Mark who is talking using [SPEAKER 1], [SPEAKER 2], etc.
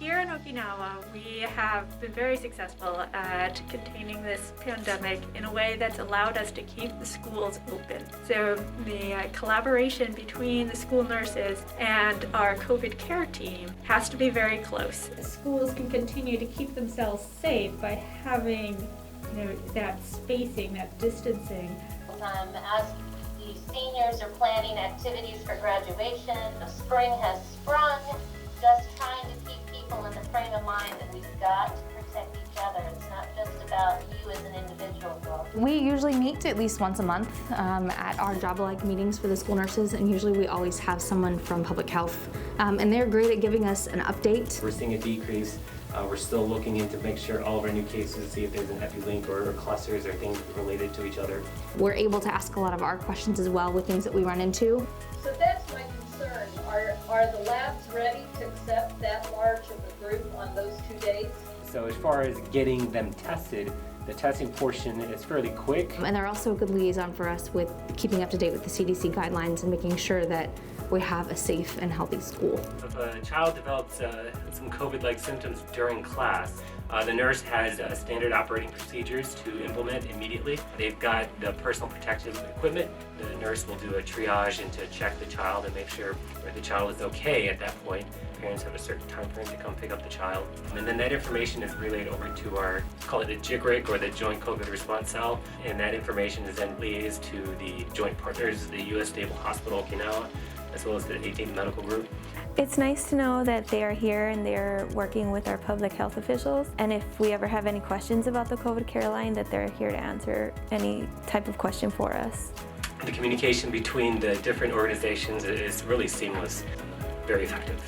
[SPEAKER 1] Here in Okinawa, we have been very successful at containing this pandemic in a way that's allowed us to keep the schools open. So the collaboration between the school nurses and our COVID care team has to be very close. Schools can continue to keep themselves safe by having that spacing, that distancing.
[SPEAKER 2] As the seniors are planning activities for graduation, the spring has sprung, just trying to keep people in the frame of mind that we've got to protect each other. It's not just about you as an individual.
[SPEAKER 3] We usually meet at least once a month at our job-alike meetings for the school nurses, and usually we always have someone from public health. And they're great at giving us an update.
[SPEAKER 4] We're seeing a decrease. We're still looking into make sure all of our new cases, see if there's an epilink or clusters or things related to each other.
[SPEAKER 3] We're able to ask a lot of our questions as well with things that we run into.
[SPEAKER 5] So that's my concern. Are the labs ready to accept that large of a group on those 2 days?
[SPEAKER 4] So as far as getting them tested, the testing portion is fairly quick.
[SPEAKER 3] And they're also a good liaison for us with keeping up to date with the CDC guidelines and making sure that we have a safe and healthy school.
[SPEAKER 4] If a child develops some COVID-like symptoms during class, the nurse has standard operating procedures to implement immediately. They've got the personal protective equipment. The nurse will do a triage and to check the child and make sure the child is okay at that point. Parents have a certain time frame to come pick up the child. And then that information is relayed over to our, call it the JIGRIC or the Joint COVID Response Cell. And that information is then liaised to the joint partners, the U.S. Naval Hospital Okinawa, as well as the 18th Medical Group.
[SPEAKER 6] It's nice to know that they are here and they're working with our public health officials. And if we ever have any questions about the COVID care line, that they're here to answer any type of question for us.
[SPEAKER 4] The communication between the different organizations is really seamless, very effective.